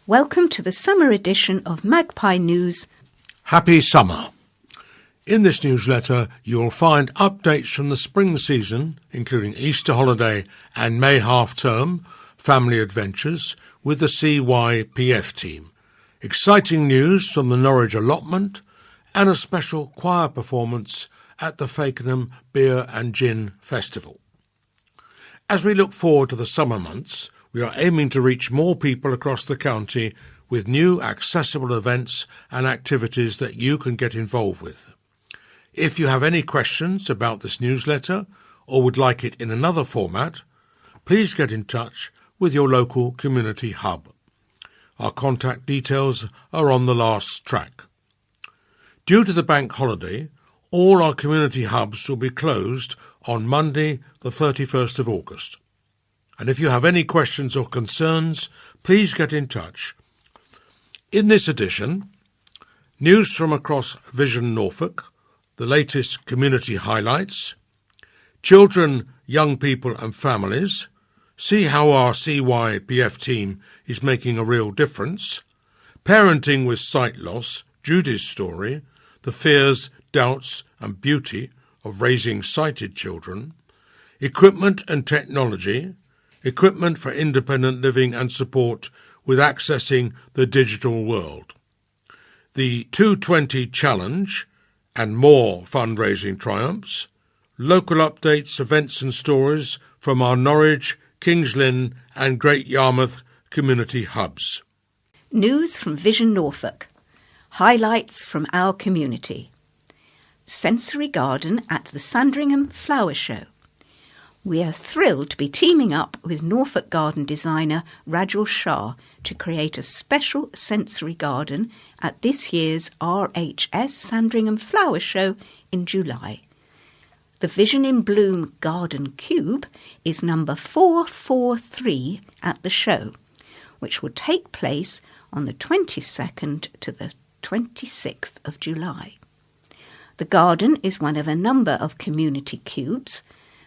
Welcome to the summer edition of Magpie News. Happy summer. In this newsletter, you'll find updates from the spring season, including Easter holiday and May half-term, family adventures with the CYPF team, exciting news from the Norwich allotment, and a special choir performance at the Fakenham Beer and Gin Festival. As we look forward to the summer months, we are aiming to reach more people across the county with new accessible events and activities that you can get involved with. If you have any questions about this newsletter or would like it in another format, please get in touch with your local community hub. Our contact details are on the last track. Due to the bank holiday, all our community hubs will be closed on Monday, the 31st of August. And if you have any questions or concerns, please get in touch. In this edition, news from across Vision Norfolk, the latest community highlights, children, young people and families, see how our CYPF team is making a real difference, parenting with sight loss, Judy's story, the fears, doubts and beauty of raising sighted children, equipment and technology, equipment for independent living and support with accessing the digital world, the 220 Challenge and more fundraising triumphs, local updates, events and stories from our Norwich, Kings Lynn and Great Yarmouth community hubs. News from Vision Norfolk. Highlights from our community. Sensory Garden at the Sandringham Flower Show. We are thrilled to be teaming up with Norfolk garden designer Rajul Shah to create a special sensory garden at this year's RHS Sandringham Flower Show in July. The Vision in Bloom Garden Cube is number 443 at the show, which will take place on the 22nd to the 26th of July. The garden is one of a number of community cubes,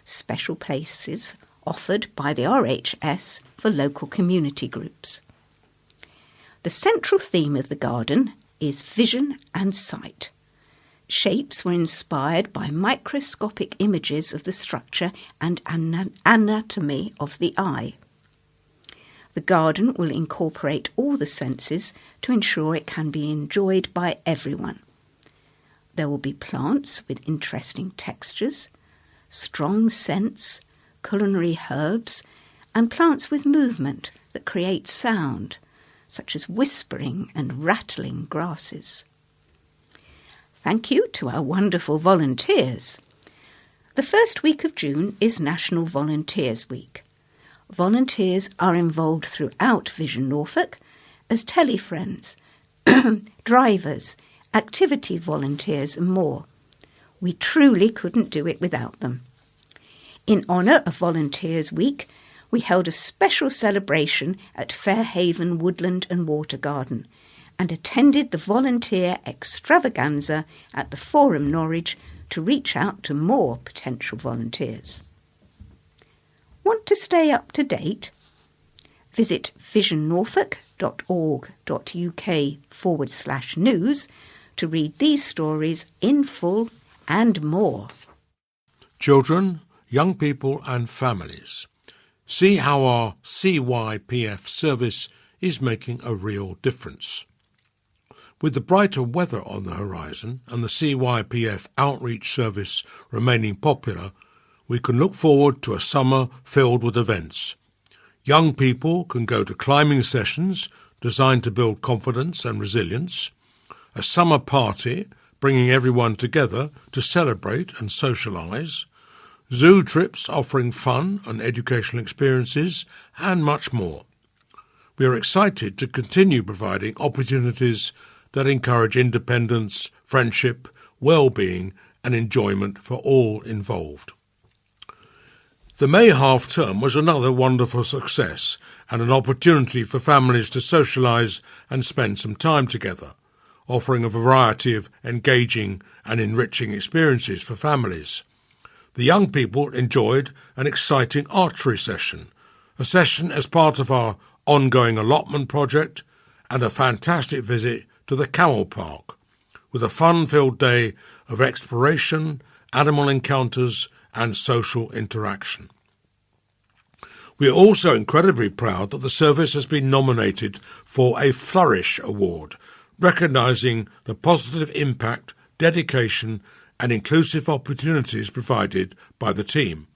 special places offered by the RHS for local community groups. The central theme of the garden is vision and sight. Shapes were inspired by microscopic images of the structure and anatomy of the eye. The garden will incorporate all the senses to ensure it can be enjoyed by everyone. There will be plants with interesting textures, strong scents, culinary herbs, and plants with movement that create sound, such as whispering and rattling grasses. Thank you to our wonderful volunteers. The first week of June is National Volunteers Week. Volunteers are involved throughout Vision Norfolk as telefriends, drivers, activity volunteers and more. We truly couldn't do it without them. In honour of Volunteers Week, we held a special celebration at Fairhaven Woodland and Water Garden and attended the volunteer extravaganza at the Forum Norwich to reach out to more potential volunteers. Want to stay up to date? Visit visionnorfolk.org.uk/news to read these stories in full and more. Children, young people and families, see how our CYPF service is making a real difference. With the brighter weather on the horizon and the CYPF outreach service remaining popular, we can look forward to a summer filled with events. Young people can go to climbing sessions designed to build confidence and resilience, a summer party bringing everyone together to celebrate and socialise, zoo trips offering fun and educational experiences, and much more. We are excited to continue providing opportunities that encourage independence, friendship, well-being and enjoyment for all involved. The May half-term was another wonderful success and an opportunity for families to socialise and spend some time together, offering a variety of engaging and enriching experiences for families. The young people enjoyed an exciting archery session, a session as part of our ongoing allotment project and a fantastic visit to the Camel Park, with a fun-filled day of exploration, animal encounters and social interaction. We are also incredibly proud that the service has been nominated for a Flourish Award, recognising the positive impact, dedication and inclusive opportunities provided by the team.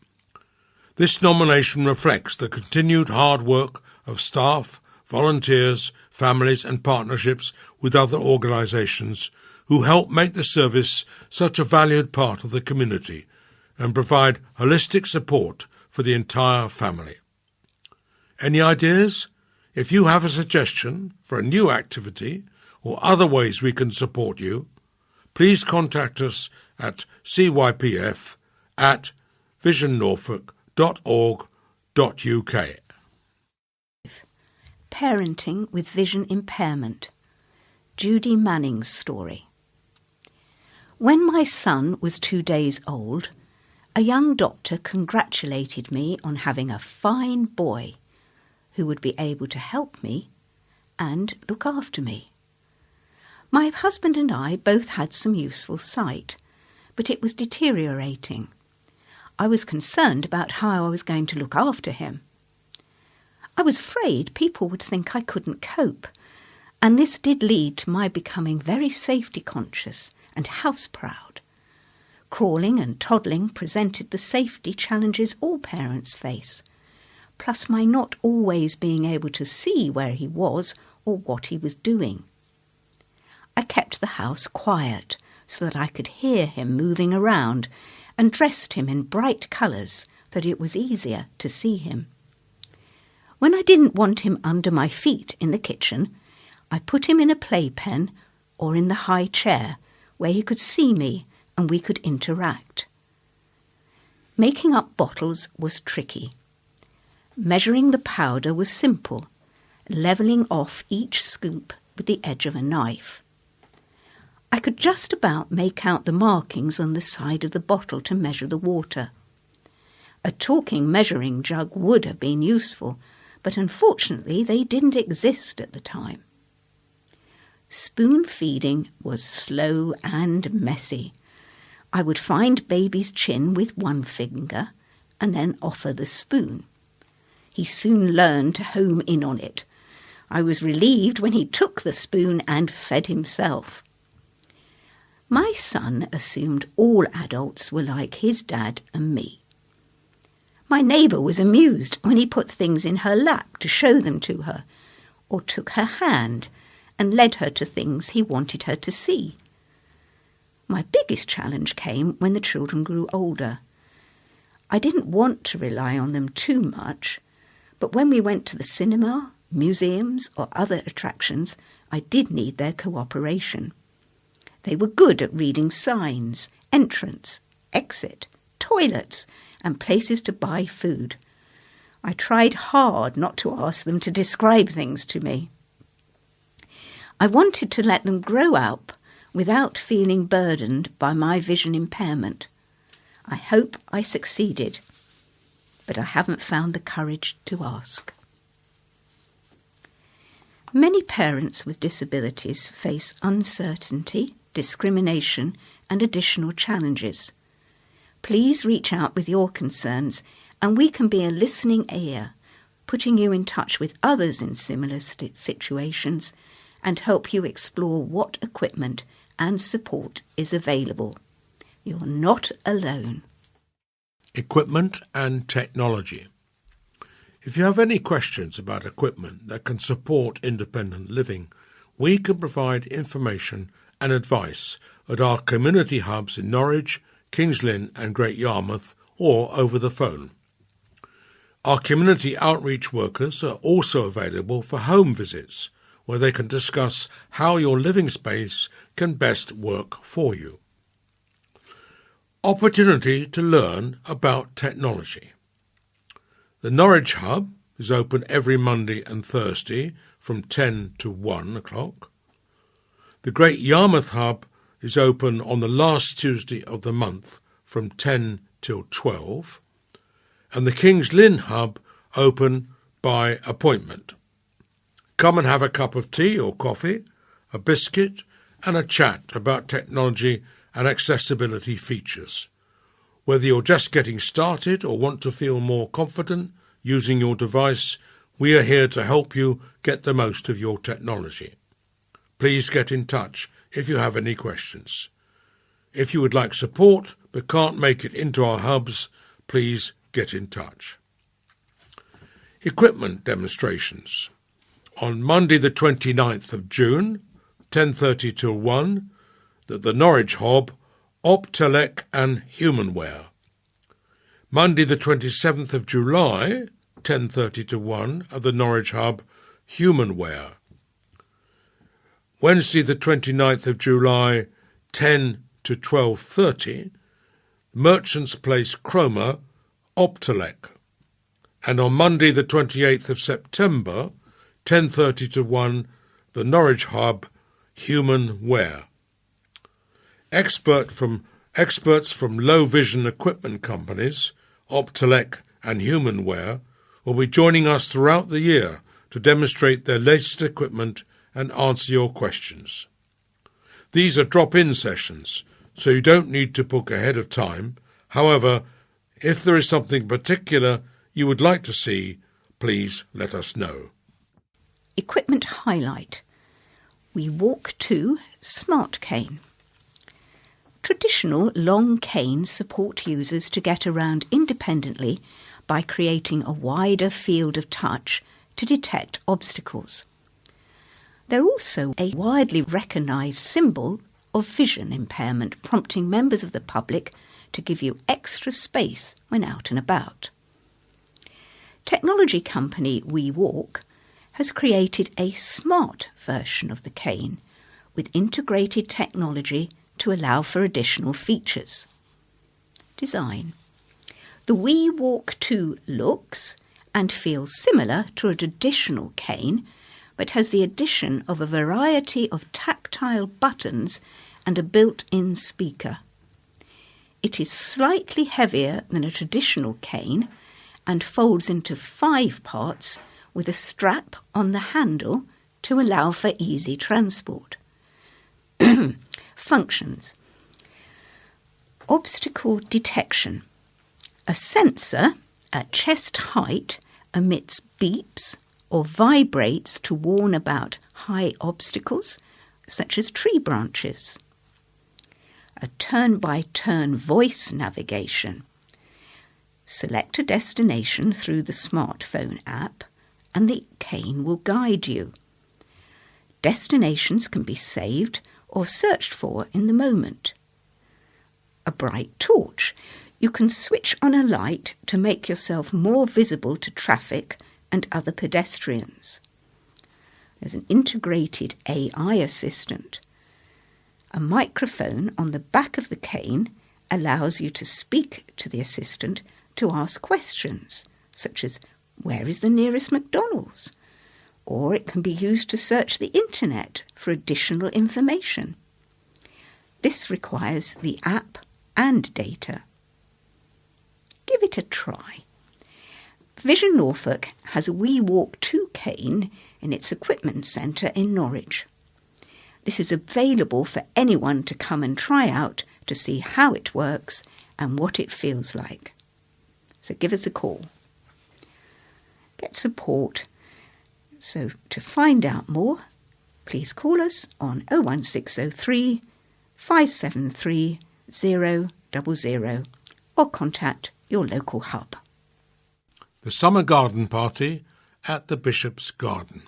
This nomination reflects the continued hard work of staff, volunteers, families and partnerships with other organisations who help make the service such a valued part of the community and provide holistic support for the entire family. Any ideas? If you have a suggestion for a new activity or other ways we can support you, please contact us at cypf@visionnorfolk.org.uk. Parenting with Vision Impairment. Judy Manning's story. When my son was 2 days old, a young doctor congratulated me on having a fine boy who would be able to help me and look after me. My husband and I both had some useful sight, but it was deteriorating. I was concerned about how I was going to look after him. I was afraid people would think I couldn't cope, and this did lead to my becoming very safety conscious and house-proud. Crawling and toddling presented the safety challenges all parents face, plus my not always being able to see where he was or what he was doing. I kept the house quiet so that I could hear him moving around and dressed him in bright colours so that it was easier to see him. When I didn't want him under my feet in the kitchen, I put him in a playpen or in the high chair where he could see me and we could interact. Making up bottles was tricky. Measuring the powder was simple, levelling off each scoop with the edge of a knife. I could just about make out the markings on the side of the bottle to measure the water. A talking measuring jug would have been useful, but unfortunately they didn't exist at the time. Spoon feeding was slow and messy. I would find baby's chin with one finger and then offer the spoon. He soon learned to home in on it. I was relieved when he took the spoon and fed himself. My son assumed all adults were like his dad and me. My neighbour was amused when he put things in her lap to show them to her, or took her hand and led her to things he wanted her to see. My biggest challenge came when the children grew older. I didn't want to rely on them too much, but when we went to the cinema, museums or other attractions, I did need their cooperation. They were good at reading signs, entrance, exit, toilets and places to buy food. I tried hard not to ask them to describe things to me. I wanted to let them grow up without feeling burdened by my vision impairment. I hope I succeeded, but I haven't found the courage to ask. Many parents with disabilities face uncertainty, discrimination and additional challenges. Please reach out with your concerns and we can be a listening ear, putting you in touch with others in similar situations and help you explore what equipment and support is available. You're not alone. Equipment and technology. If you have any questions about equipment that can support independent living, we can provide information and advice at our community hubs in Norwich, King's Lynn and Great Yarmouth, or over the phone. Our community outreach workers are also available for home visits, where they can discuss how your living space can best work for you. Opportunity to learn about technology. The Norwich Hub is open every Monday and Thursday from 10 to 1 o'clock. The Great Yarmouth Hub is open on the last Tuesday of the month from 10 till 12, and the King's Lynn Hub open by appointment. Come and have a cup of tea or coffee, a biscuit, and a chat about technology and accessibility features. Whether you're just getting started or want to feel more confident using your device, we are here to help you get the most of your technology. Please get in touch if you have any questions. If you would like support but can't make it into our hubs, please get in touch. Equipment demonstrations. On Monday the 29th of June, 10:30 till 1, at the Norwich Hub, Optelec and Humanware. Monday the 27th of July, 10:30 to 1, at the Norwich Hub, Humanware. Wednesday the 29th of July, 10 to 12:30, Merchants Place, Cromer, Optelec. And on Monday the 28th of September, 10:30 to 1, the Norwich Hub, Humanware. Experts from low vision equipment companies, Optelec and Humanware, will be joining us throughout the year to demonstrate their latest equipment and answer your questions. These are drop-in sessions, so you don't need to book ahead of time. However, if there is something particular you would like to see, please let us know. Equipment highlight. We walk to Smart Cane. Traditional long canes support users to get around independently by creating a wider field of touch to detect obstacles. They're also a widely recognised symbol of vision impairment, prompting members of the public to give you extra space when out and about. Technology company WeWalk has created a smart version of the cane with integrated technology to allow for additional features. Design. The WeWalk 2 looks and feels similar to a traditional cane, but has the addition of a variety of tactile buttons and a built-in speaker. It is slightly heavier than a traditional cane and folds into 5 parts with a strap on the handle to allow for easy transport. Functions. Obstacle detection. A sensor at chest height emits beeps or vibrates to warn about high obstacles, such as tree branches. A turn-by-turn voice navigation. Select a destination through the smartphone app and the cane will guide you. Destinations can be saved or searched for in the moment. A bright torch. You can switch on a light to make yourself more visible to traffic and other pedestrians. There's an integrated AI assistant. A microphone on the back of the cane allows you to speak to the assistant to ask questions, such as, where is the nearest McDonald's? Or it can be used to search the internet for additional information. This requires the app and data. Give it a try. Vision Norfolk has a WeWalk 2 cane in its equipment centre in Norwich. This is available for anyone to come and try out to see how it works and what it feels like. So give us a call. Get support. So to find out more, please call us on 01603 573 000 or contact your local hub. The Summer Garden Party at the Bishop's Garden.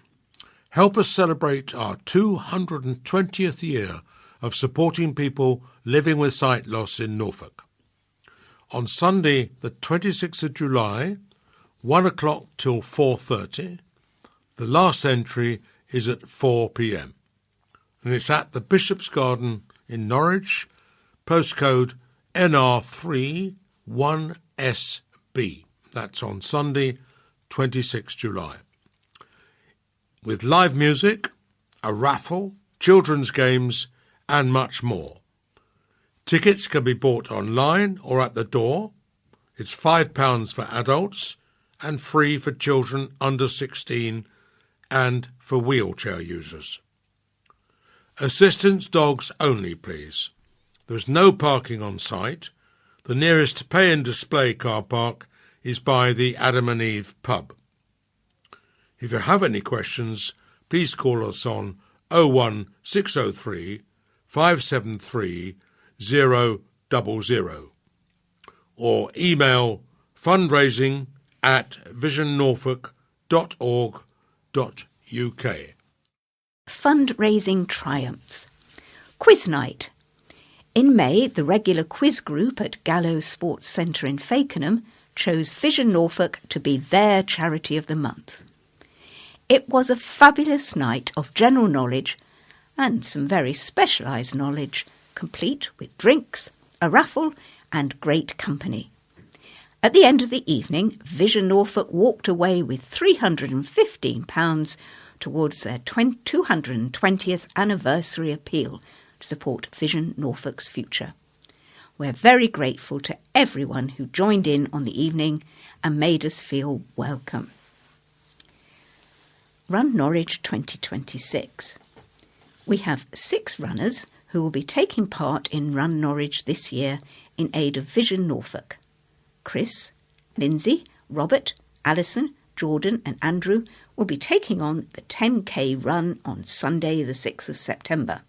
Help us celebrate our 220th year of supporting people living with sight loss in Norfolk. On Sunday, the 26th of July, 1 o'clock till 4:30, the last entry is at 4 p.m. and it's at the Bishop's Garden in Norwich, postcode NR3 1SB. That's on Sunday, 26 July. With live music, a raffle, children's games and much more. Tickets can be bought online or at the door. It's £5 for adults and free for children under 16 and for wheelchair users. Assistance dogs only, please. There is no parking on site. The nearest pay and display car park is by the Adam and Eve pub. If you have any questions, please call us on 01603 573 000 or email fundraising@visionnorfolk.org.uk. Fundraising Triumphs. Quiz night. In May, the regular quiz group at Gallows Sports Centre in Fakenham chose Vision Norfolk to be their charity of the month. It was a fabulous night of general knowledge and some very specialised knowledge, complete with drinks, a raffle and great company. At the end of the evening, Vision Norfolk walked away with £315 towards their 220th anniversary appeal to support Vision Norfolk's future. We're very grateful to everyone who joined in on the evening and made us feel welcome. Run Norwich 2026. We have 6 runners who will be taking part in Run Norwich this year in aid of Vision Norfolk. Chris, Lindsay, Robert, Alison, Jordan and Andrew will be taking on the 10k run on Sunday the 6th of September.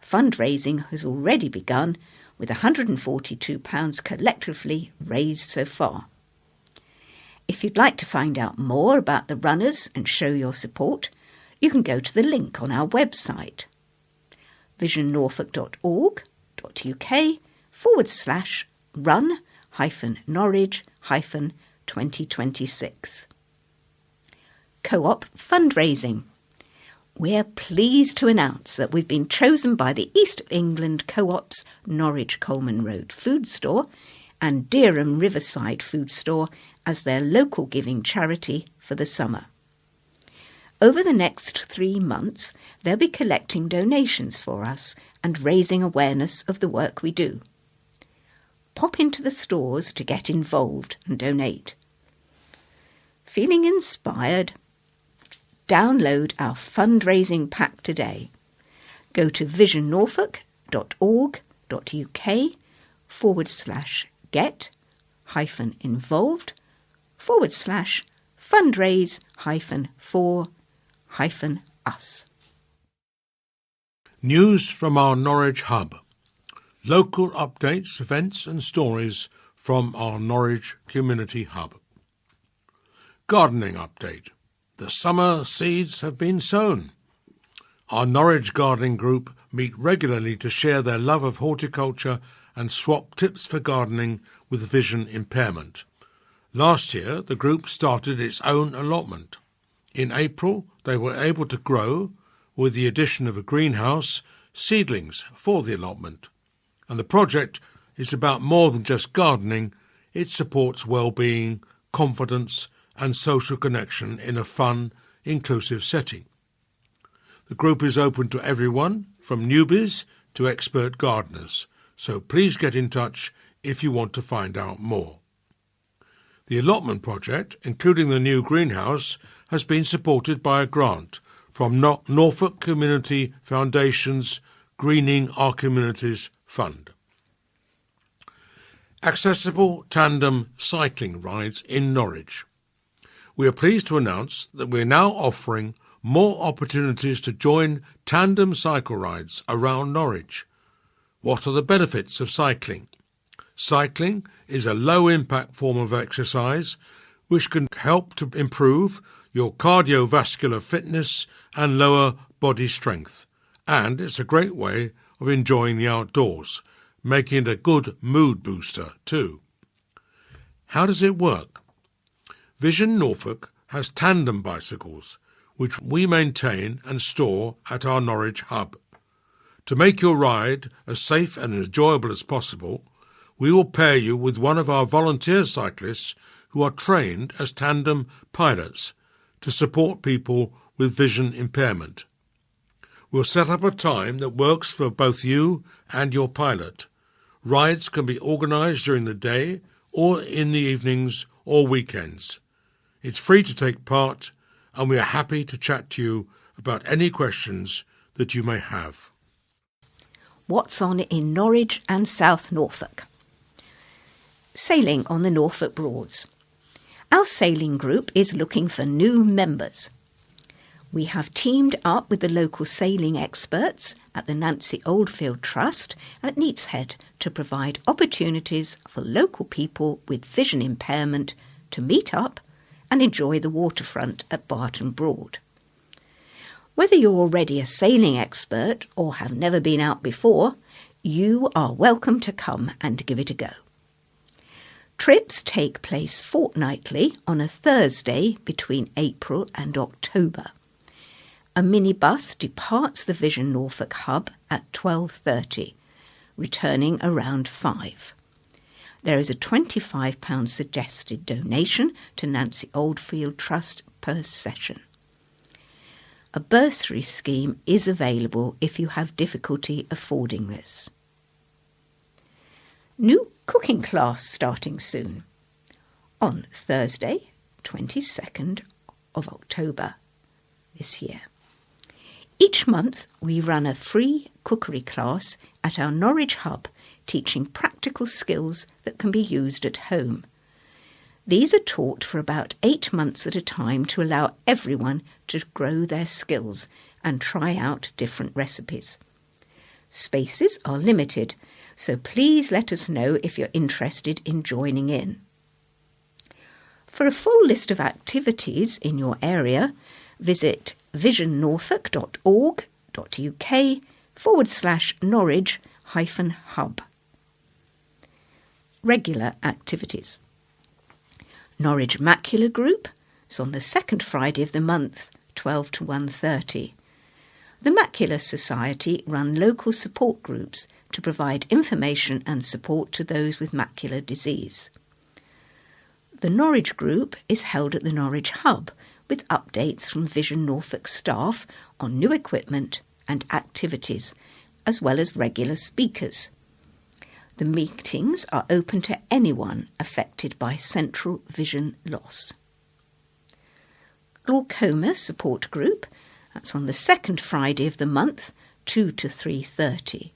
Fundraising has already begun with £142 collectively raised so far. If you'd like to find out more about the runners and show your support, you can go to the link on our website, visionnorfolk.org.uk/run-norwich-2026. Co-op fundraising. We're pleased to announce that we've been chosen by the East of England Co-op's Norwich Coleman Road Food Store and Dereham Riverside Food Store as their local giving charity for the summer. Over the next 3 months, they'll be collecting donations for us and raising awareness of the work we do. Pop into the stores to get involved and donate. Feeling inspired? Download our fundraising pack today. Go to visionnorfolk.org.uk/get-involved/fundraise-for-us. News from our Norwich hub. Local updates, events and stories from our Norwich Community Hub. Gardening update. The summer seeds have been sown. Our Norwich Gardening Group meet regularly to share their love of horticulture and swap tips for gardening with Vision Impairment. Last year, the group started its own allotment. In April, they were able to grow, with the addition of a greenhouse, seedlings for the allotment. And the project is about more than just gardening. It supports well-being, confidence and social connection in a fun, inclusive setting. The group is open to everyone, from newbies to expert gardeners, so please get in touch if you want to find out more. The allotment project, including the new greenhouse, has been supported by a grant from Norfolk Community Foundation's Greening Our Communities Fund. Accessible tandem cycling rides in Norwich. We are pleased to announce that we are now offering more opportunities to join tandem cycle rides around Norwich. What are the benefits of cycling? Cycling is a low-impact form of exercise which can help to improve your cardiovascular fitness and lower body strength. And it's a great way of enjoying the outdoors, making it a good mood booster too. How does it work? Vision Norfolk has tandem bicycles, which we maintain and store at our Norwich hub. To make your ride as safe and enjoyable as possible, we will pair you with one of our volunteer cyclists who are trained as tandem pilots to support people with vision impairment. We'll set up a time that works for both you and your pilot. Rides can be organised during the day or in the evenings or weekends. It's free to take part and we are happy to chat to you about any questions that you may have. What's on in Norwich and South Norfolk? Sailing on the Norfolk Broads. Our sailing group is looking for new members. We have teamed up with the local sailing experts at the Nancy Oldfield Trust at Neatshead to provide opportunities for local people with vision impairment to meet up and enjoy the waterfront at Barton Broad. Whether you're already a sailing expert or have never been out before, you are welcome to come and give it a go. Trips take place fortnightly on a Thursday between April and October. A minibus departs the Vision Norfolk hub at 12:30, returning around 5. There is a £25 suggested donation to Nancy Oldfield Trust per session. A bursary scheme is available if you have difficulty affording this. New cooking class starting soon. On Thursday, 22nd of October this year. Each month we run a free cookery class at our Norwich hub, teaching practical skills that can be used at home. These are taught for about 8 months at a time to allow everyone to grow their skills and try out different recipes. Spaces are limited, so please let us know if you're interested in joining in. For a full list of activities in your area, visit visionnorfolk.org.uk/Norwich-hub. Regular activities. Norwich Macular Group is on the second Friday of the month, 12 to 1:30. The Macular Society run local support groups to provide information and support to those with macular disease. The Norwich group is held at the Norwich hub, with updates from Vision Norfolk staff on new equipment and activities, as well as regular speakers. The meetings are open to anyone affected by central vision loss. Glaucoma Support Group, that's on the second Friday of the month, 2 to 3:30.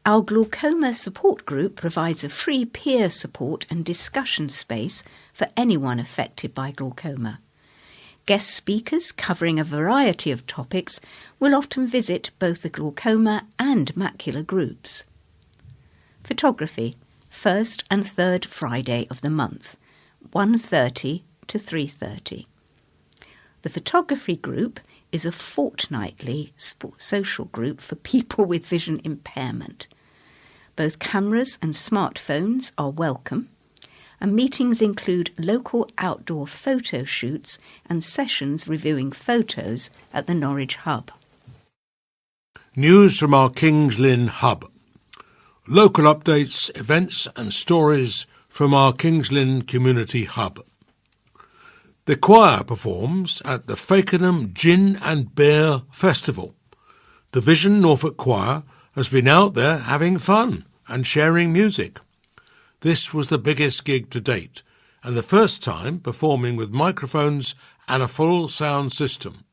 Our Glaucoma Support Group provides a free peer support and discussion space for anyone affected by glaucoma. Guest speakers covering a variety of topics will often visit both the glaucoma and macular groups. Photography, first and third Friday of the month, 1:30 to 3:30. The photography group is a fortnightly social group for people with vision impairment. Both cameras and smartphones are welcome, and meetings include local outdoor photo shoots and sessions reviewing photos at the Norwich hub. News from our King's Lynn hub. Local updates, events and stories from our King's Lynn community hub. The choir performs at the Fakenham Gin and Beer Festival. The Vision Norfolk Choir has been out there having fun and sharing music. This was the biggest gig to date, and the first time performing with microphones and a full sound system.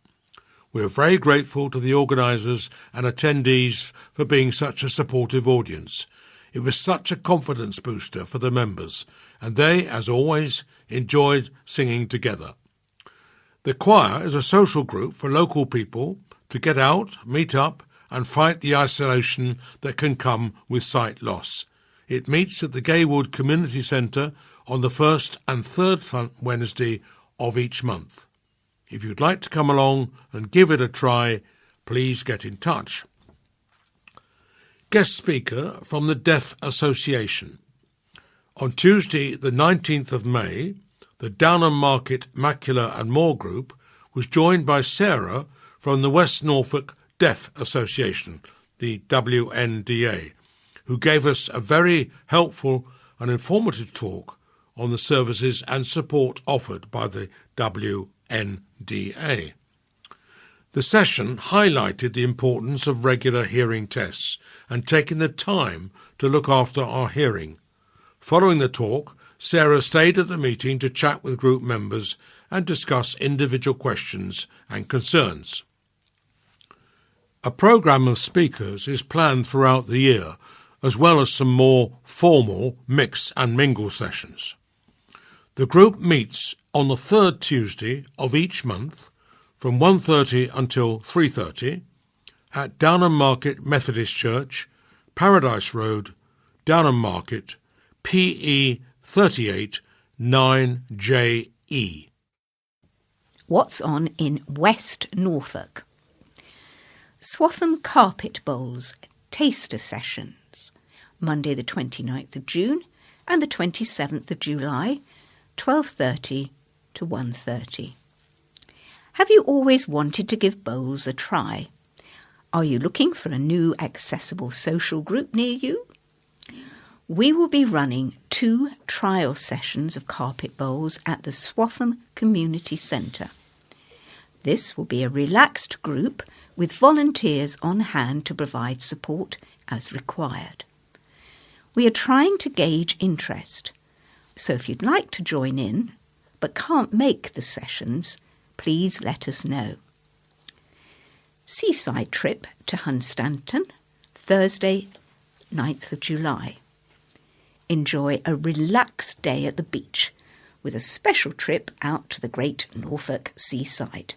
We are very grateful to the organisers and attendees for being such a supportive audience. It was such a confidence booster for the members, and they, as always, enjoyed singing together. The choir is a social group for local people to get out, meet up, and fight the isolation that can come with sight loss. It meets at the Gaywood Community Centre on the first and third Wednesday of each month. If you'd like to come along and give it a try, please get in touch. Guest speaker from the Deaf Association. On Tuesday, the 19th of May, the Downham Market Macular and More Group was joined by Sarah from the West Norfolk Deaf Association, the WNDA, who gave us a very helpful and informative talk on the services and support offered by the WNDA. The session highlighted the importance of regular hearing tests and taking the time to look after our hearing. Following the talk, Sarah stayed at the meeting to chat with group members and discuss individual questions and concerns. A programme of speakers is planned throughout the year, as well as some more formal mix and mingle sessions. The group meets on the third Tuesday of each month from 1:30 until 3:30 at Downham Market Methodist Church, Paradise Road, Downham Market, PE 38 9JE. What's on in West Norfolk? Swaffham Carpet Bowls Taster Sessions, Monday the 29th of June and the 27th of July, 12:30 to 1:30. Have you always wanted to give bowls a try? Are you looking for a new accessible social group near you? We will be running 2 trial sessions of carpet bowls at the Swaffham Community Centre. This will be a relaxed group with volunteers on hand to provide support as required. We are trying to gauge interest, so if you'd like to join in but can't make the sessions, please let us know. Seaside trip to Hunstanton, Thursday, 9th of July. Enjoy a relaxed day at the beach with a special trip out to the Great Norfolk seaside.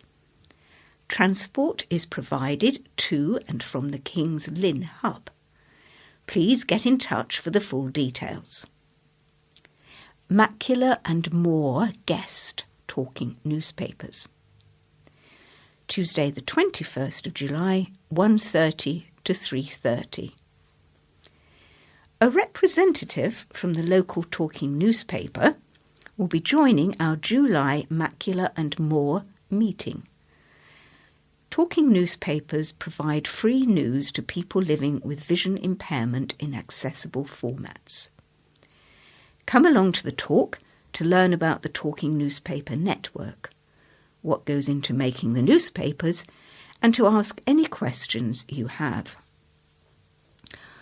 Transport is provided to and from the King's Lynn hub. Please get in touch for the full details. Macular and More guest talking newspapers. Tuesday the 21st of July, 1:30 to 3:30. A representative from the local talking newspaper will be joining our July Macular and More meeting. Talking newspapers provide free news to people living with vision impairment in accessible formats. Come along to the talk to learn about the Talking Newspaper Network, what goes into making the newspapers, and to ask any questions you have.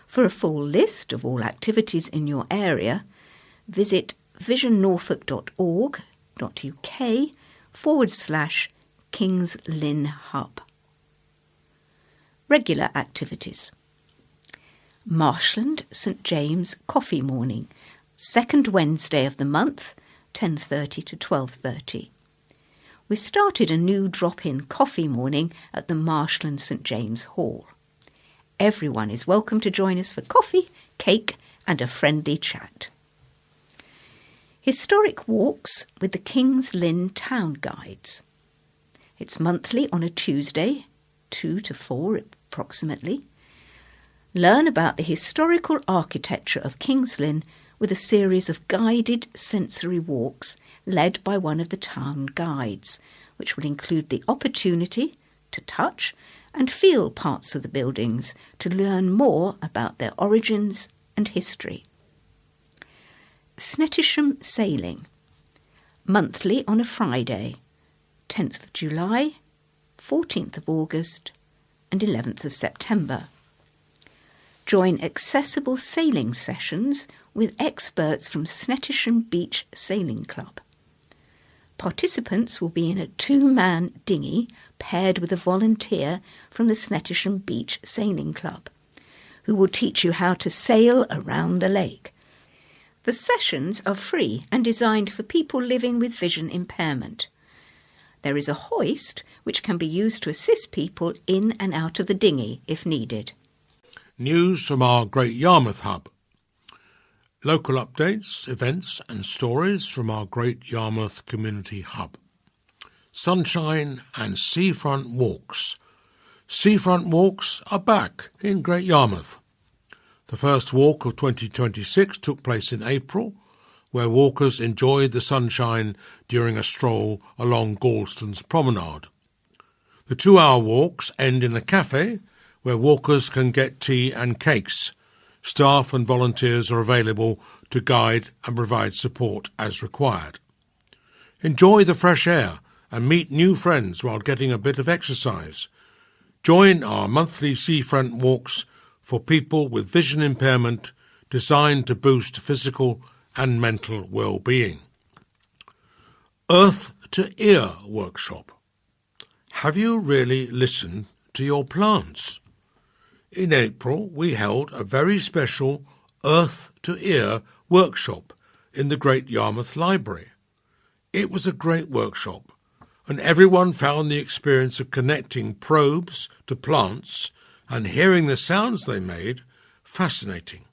For a full list of all activities in your area, visit visionnorfolk.org.uk/King's Lynn Hub. Regular activities. Marshland St James Coffee Morning, second Wednesday of the month, 10:30 to 12:30. We've started a new drop-in coffee morning at the Marshland St James Hall. Everyone is welcome to join us for coffee, cake and a friendly chat. Historic walks with the King's Lynn Town Guides. It's monthly on a Tuesday, 2 to 4 approximately. Learn about the historical architecture of King's Lynn with a series of guided sensory walks led by one of the town guides, which will include the opportunity to touch and feel parts of the buildings to learn more about their origins and history. Snettisham Sailing, monthly on a Friday, 10th of July, 14th of August and 11th of September. Join accessible sailing sessions with experts from Snettisham Beach Sailing Club. Participants will be in a 2-man dinghy paired with a volunteer from the Snettisham Beach Sailing Club, who will teach you how to sail around the lake. The sessions are free and designed for people living with vision impairment. There is a hoist which can be used to assist people in and out of the dinghy if needed. News from our Great Yarmouth hub. Local updates, events and stories from our Great Yarmouth Community Hub. Sunshine and seafront walks. Seafront walks are back in Great Yarmouth. The first walk of 2026 took place in April, where walkers enjoyed the sunshine during a stroll along Galston's promenade. The 2-hour walks end in a cafe where walkers can get tea and cakes. Staff and volunteers are available to guide and provide support as required. Enjoy the fresh air and meet new friends while getting a bit of exercise. Join our monthly seafront walks for people with vision impairment designed to boost physical and mental well-being. Earth to Ear workshop. Have you really listened to your plants? In April, we held a very special Earth to Ear workshop in the Great Yarmouth Library. It was a great workshop, and everyone found the experience of connecting probes to plants and hearing the sounds they made fascinating.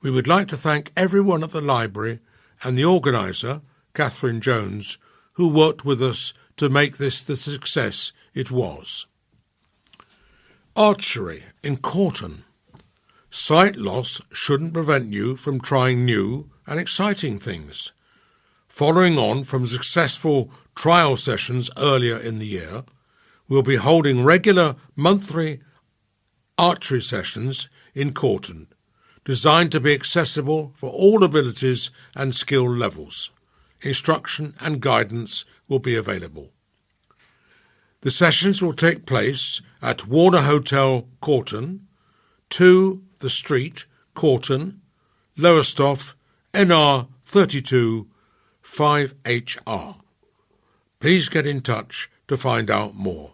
We would like to thank everyone at the library and the organiser, Catherine Jones, who worked with us to make this the success it was. Archery in Corton. Sight loss shouldn't prevent you from trying new and exciting things. Following on from successful trial sessions earlier in the year, we'll be holding regular monthly archery sessions in Corton, designed to be accessible for all abilities and skill levels. Instruction and guidance will be available. The sessions will take place at Warner Hotel, Corton, 2 The Street, Corton, Lowestoft, NR 32 5HR. Please get in touch to find out more.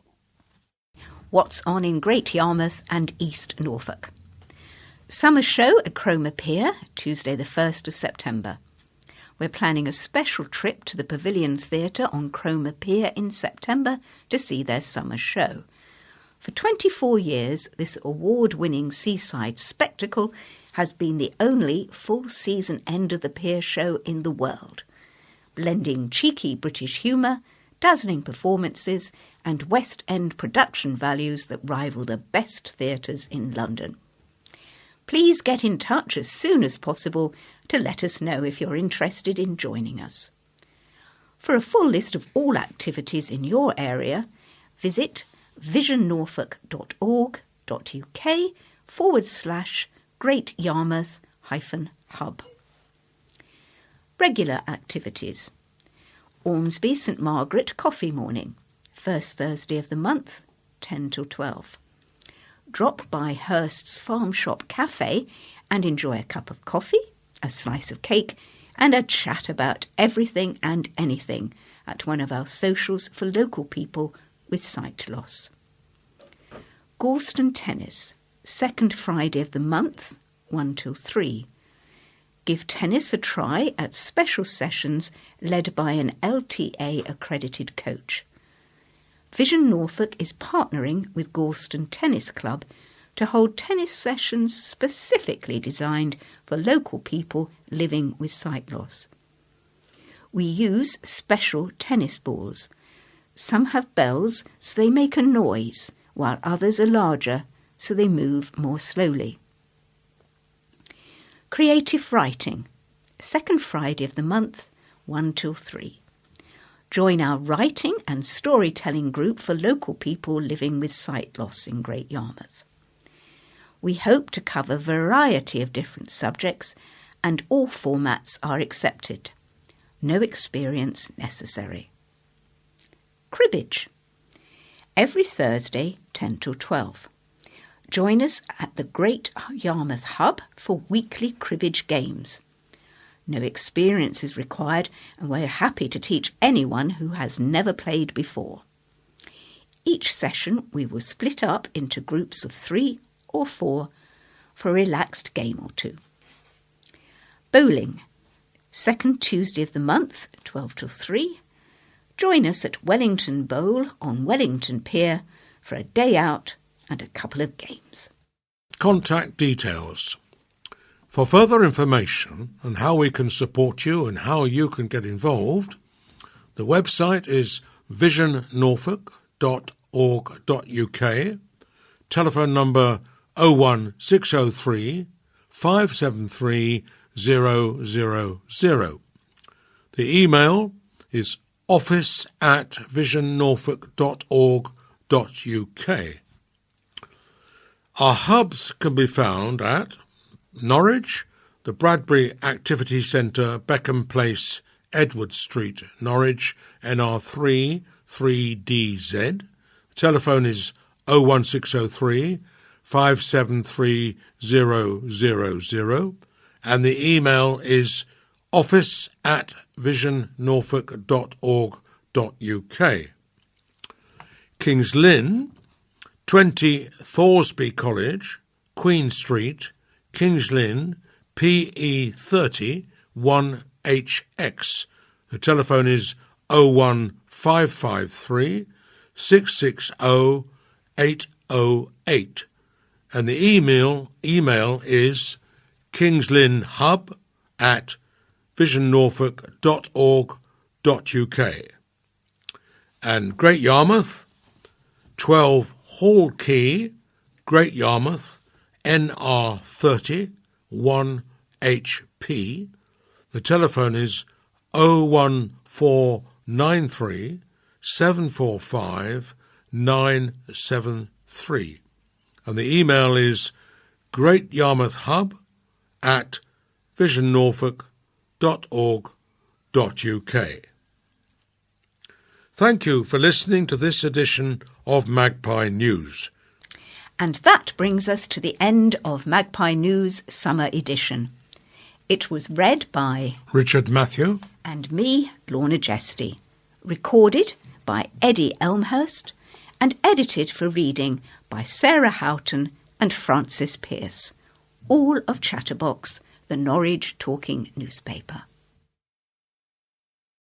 What's on in Great Yarmouth and East Norfolk? Summer show at Cromer Pier, Tuesday the 1st of September. We're planning a special trip to the Pavilions Theatre on Cromer Pier in September to see their summer show. For 24 years, this award-winning seaside spectacle has been the only full-season end-of-the-pier show in the world, blending cheeky British humour, dazzling performances and West End production values that rival the best theatres in London. Please get in touch as soon as possible to let us know if you're interested in joining us. For a full list of all activities in your area, visit visionnorfolk.org.uk/Great Yarmouth-Hub. Regular activities. Ormsby St Margaret Coffee Morning, first Thursday of the month, 10 till 12. Drop by Hurst's Farm Shop Cafe and enjoy a cup of coffee, a slice of cake and a chat about everything and anything at one of our socials for local people with sight loss. Galston Tennis, second Friday of the month, 1 till 3. Give tennis a try at special sessions led by an LTA accredited coach. Vision Norfolk is partnering with Galston Tennis Club to hold tennis sessions specifically designed for local people living with sight loss. We use special tennis balls. Some have bells so they make a noise, while others are larger so they move more slowly. Creative writing, second Friday of the month, 1 till 3. Join our writing and storytelling group for local people living with sight loss in Great Yarmouth. We hope to cover a variety of different subjects and all formats are accepted. No experience necessary. Cribbage. Every Thursday, 10 till 12. Join us at the Great Yarmouth Hub for weekly cribbage games. No experience is required and we're happy to teach anyone who has never played before. Each session we will split up into groups of 3 or 4 for a relaxed game or 2. Bowling, second Tuesday of the month, 12 till 3. Join us at Wellington Bowl on Wellington Pier for a day out and a couple of games. Contact details. For further information on how we can support you and how you can get involved, the website is visionnorfolk.org.uk, telephone number 01603 573 000. The email is office@visionnorfolk.org.uk. Our hubs can be found at Norwich, the Bradbury Activity Centre, Beckham Place, Edward Street, Norwich, NR3 3DZ. The telephone is 01603 573 000 and the email is office@visionnorfolk.org.uk. King's Lynn, 20 Thoresby College, Queen Street, King's Lynn, PE 30 1HX. The telephone is 01553 660 808, and the email is kingslynnhub@visionnorfolk.org.uk. And Great Yarmouth, 12 Hall Quay, Great Yarmouth, NR 30 1HP. The telephone is 01493 745 973, and the email is greatYarmouthHub@visionnorfolk.org.uk. Thank you for listening to this edition of Magpie News. And that brings us to the end of Magpie News Summer Edition. It was read by Richard Matthew and me, Lorna Jesty, recorded by Eddie Elmhurst, and edited for reading by Sarah Houghton and Francis Pearce, all of Chatterbox, the Norwich talking newspaper.